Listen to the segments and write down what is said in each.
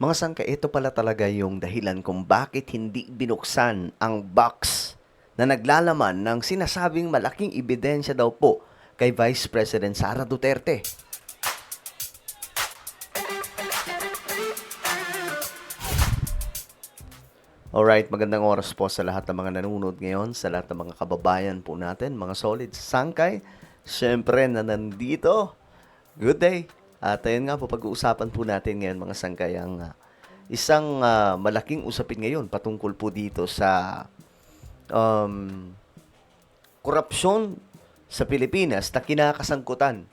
Mga sangka, ito pala talaga yung dahilan kung bakit hindi binuksan ang box na naglalaman ng sinasabing malaking ebidensya daw po kay Vice President Sara Duterte. Alright, magandang oras po sa lahat ng mga nanonood ngayon, sa lahat ng mga kababayan po natin, mga solid sangkay. Siyempre na nandito. Good day. At ayun nga po, pag-uusapan po natin ngayon mga sangkay ang isang malaking usapin ngayon patungkol po dito sa um, korupsyon sa Pilipinas na kinakasangkutan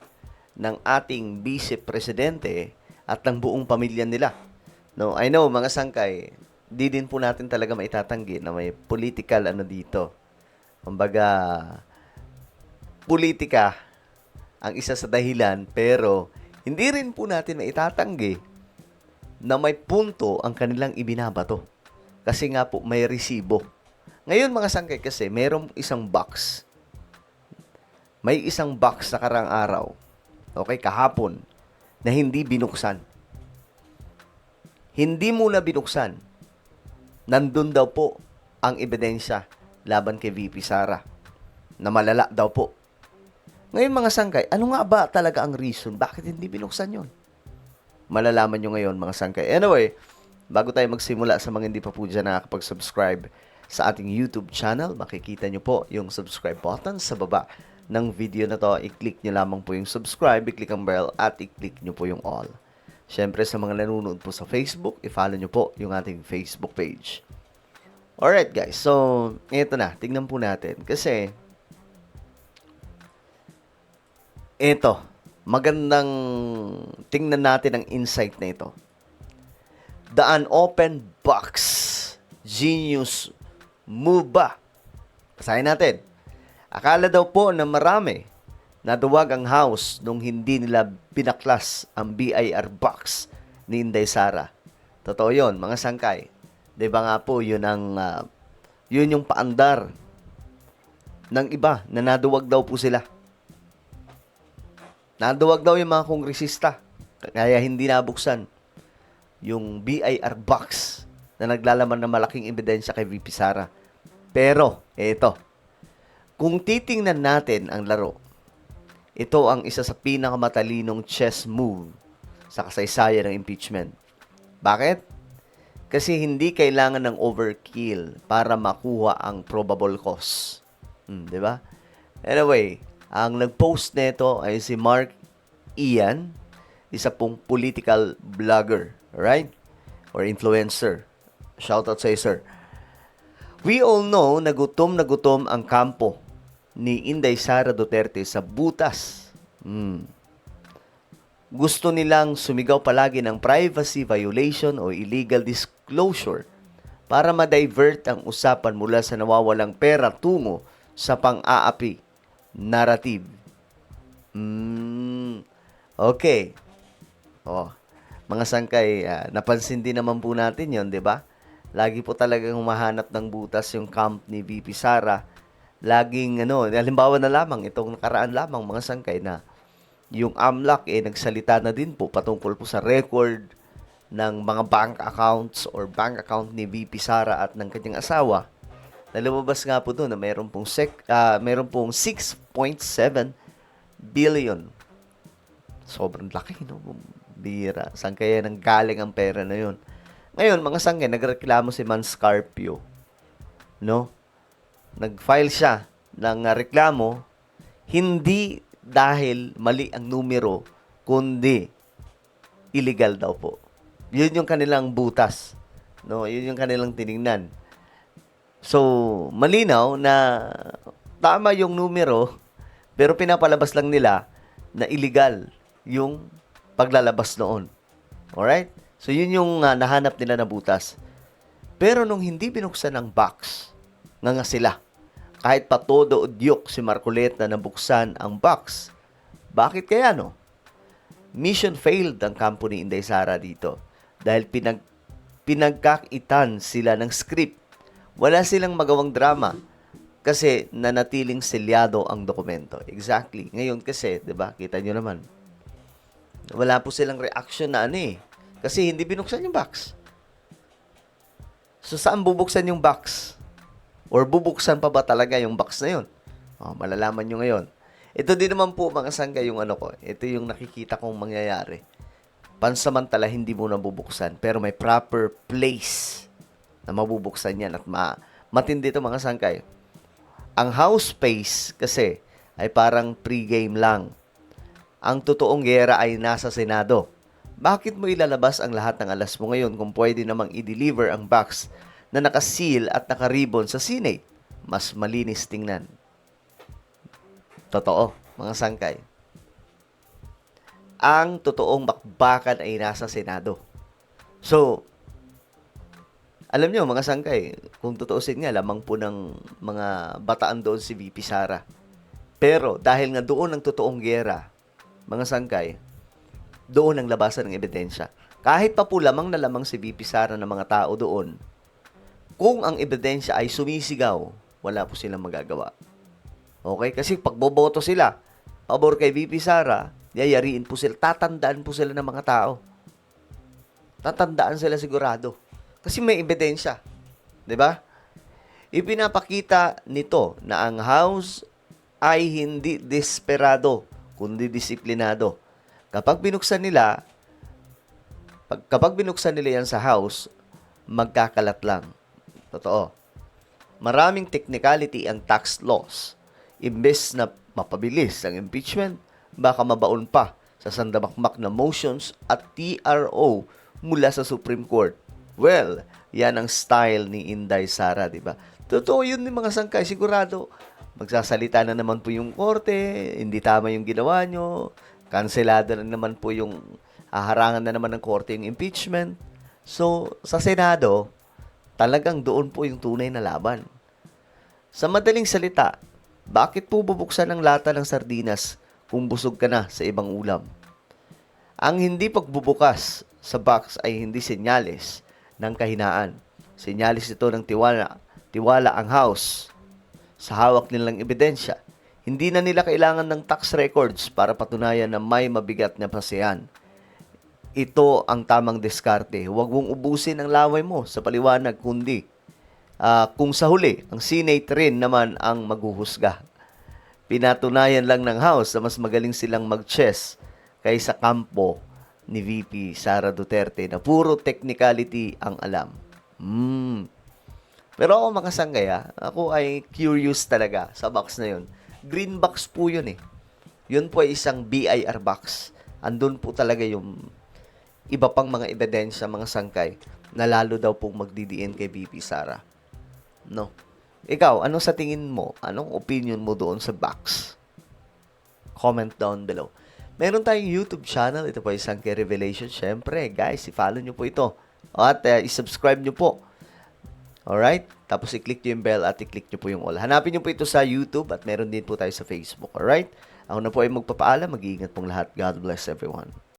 ng ating Vice Presidente at ng buong pamilya nila. No, I know mga sangkay, di din po natin talaga maitatanggi na may political ano dito. Kumbaga, politika ang isa sa dahilan, pero hindi rin po natin maitatanggi na may punto ang kanilang ibinabato. Kasi nga po may resibo. Ngayon mga sangkay kasi mayroong isang box. May isang box na karang araw. Okay, kahapon na hindi binuksan. Hindi muna binuksan. Nandun daw po ang ebidensya laban kay VP Sara na malala daw po. Ngayon mga sangkay, ano nga ba talaga ang reason? Bakit hindi binuksan yon? Malalaman nyo ngayon mga sangkay. Anyway, bago tayo magsimula sa mga hindi pa po dyan nakakapag-subscribe sa ating YouTube channel, makikita nyo po yung subscribe button sa baba ng video na to. I-click nyo lamang po yung subscribe, i-click ang bell, at i-click nyo po yung all. Siyempre sa mga nanonood po sa Facebook, i-follow nyo po yung ating Facebook page. Alright guys, so ito na, tingnan po natin. Kasi ito, magandang tingnan natin ang insight na ito. The unopened box. Genius move ba? Basahin natin. Akala daw po na marami naduwag ang house nung hindi nila binaklas ang BIR box ni Inday Sara. Totoo yun, mga sangkay. Diba nga po, yun yung paandar ng iba na naduwag daw po sila. Naduwag daw yung mga kongresista. Kaya hindi nabuksan yung BIR box na naglalaman ng malaking ebidensya kay VP Sara. Pero, ito. Kung titingnan natin ang laro, ito ang isa sa pinakamatalinong chess move sa kasaysayan ng impeachment. Bakit? Kasi hindi kailangan ng overkill para makuha ang probable cause. Di ba? Anyway, ang nag-post nito ay si Mark Ian, isa pong political blogger, right? Or influencer. Shout out sa sir. We all know na gutom ang kampo ni Inday Sara Duterte sa butas. Gusto nilang sumigaw palagi ng privacy violation o illegal disclosure para ma-divert ang usapan mula sa nawawalang pera tungo sa pang-aapi narrative. Okay. Mga sangkay, napansin din naman po natin yon, di ba? Lagi po talagang humahanap ng butas yung camp ni VP Sara. Laging, halimbawa na lamang, itong nakaraan lamang, mga sangkay, na yung AMLAC, nagsalita na din po patungkol po sa record ng mga bank accounts or bank account ni VP Sara at ng kanyang asawa. Nalumabas nga po doon na mayroon pong 6.7 billion. Sobrang laki, no? Bira. Saan kaya nang galing ang pera na yun? Ngayon, mga sangkay, nagreklamo si Man Scarpio. No? Nag-file siya ng reklamo, hindi dahil mali ang numero, kundi illegal daw po. Yun yung kanilang butas. No? Yun yung kanilang tiningnan. So, malinaw na tama yung numero, pero pinapalabas lang nila na illegal yung paglalabas noon. Alright? So, yun yung nahanap nila na butas. Pero nung hindi binuksan ang box, nga sila. Kahit pa todo udyok si Marcoleta na nabuksan ang box. Bakit kaya no? Mission failed ang kampo ni Inday Sara dito. Dahil pinagkakitan sila ng script. Wala silang magawang drama kasi nanatiling selyado ang dokumento. Exactly. Ngayon kasi, 'di ba? Kita niyo naman. Wala po silang reaction na Kasi hindi binuksan yung box. So, saan bubuksan yung box? Or bubuksan pa ba talaga yung box na yun? Malalaman nyo ngayon. Ito din naman po mga sangga yung ano ko. Ito yung nakikita kong mangyayari. Pansamantala, hindi mo na bubuksan. Pero may proper place na mabubuksan yan. At matindi ito mga sangkay. Ang house space kasi ay parang pre-game lang. Ang totoong gera ay nasa Senado. Bakit mo ilalabas ang lahat ng alas mo ngayon kung pwede namang i-deliver ang box na nakaseal at nakaribon sa Senate? Mas malinis tingnan. Totoo, mga sangkay. Ang totoong bakbakan ay nasa Senado. So, alam nyo, mga sangkay, kung tutuusin nga, lamang po ng mga bataan doon si VP Sara. Pero, dahil nga doon ang totoong gera, mga sangkay, doon ang labasan ng ebidensya. Kahit pa po lamang na lamang si VP Sara ng mga tao doon, kung ang ebidensya ay sumisigaw, wala po silang magagawa. Okay? Kasi pag boboto sila, pabor kay VP Sara, yayariin po sila, tatandaan po sila ng mga tao. Tatandaan sila sigurado. Kasi may ebidensya. 'Di ba? Ipinapakita nito na ang House ay hindi desperado, kundi disiplinado. Kapag binuksan nila yan sa House, magkakalat lang. Totoo. Maraming technicality ang tax laws. Imbes na mapabilis ang impeachment, baka mabaon pa sa sandamakmak na motions at TRO mula sa Supreme Court. Well, yan ang style ni Inday Sara, di ba? Totoo yun ng mga sangkay, sigurado. Magsasalita na naman po yung korte, hindi tama yung ginawa nyo, kanselado na naman po yung harangan na naman ng korte yung impeachment. So, sa Senado, talagang doon po yung tunay na laban. Sa madaling salita, bakit po bubuksan ang lata ng sardinas kung busog ka na sa ibang ulam? Ang hindi pagbubukas sa box ay hindi senyales ng kahinaan. Senyalis ito ng tiwala ang House sa hawak nilang ebidensya. Hindi na nila kailangan ng tax records para patunayan na may mabigat na basehan. Ito ang tamang diskarte. Huwag mong ubusin ang laway mo sa paliwanag, kundi kung sa huli, ang Senate rin naman ang maghuhusga. Pinatunayan lang ng House na mas magaling silang mag-chess kaysa kampo ni VP Sara Duterte na puro technicality ang alam. Pero ako mga sanggay, ako ay curious talaga sa box na yun. Green box po yun eh. Yun po ay isang BIR box. Andun po talaga yung iba pang mga ebidensya, mga sangkay, na lalo daw pong magdidiin kay VP Sara. No. Ikaw, ano sa tingin mo? Anong opinion mo doon sa box? Comment down below. Meron tayong YouTube channel. Ito po ay Sangkay Revelation. Siyempre, guys, i-follow nyo po ito. At i-subscribe nyo po. Alright? Tapos i-click nyo yung bell at i-click nyo po yung all. Hanapin nyo po ito sa YouTube at meron din po tayo sa Facebook. Alright? Ako na po ay magpapaalam. Mag-iingat pong lahat. God bless everyone.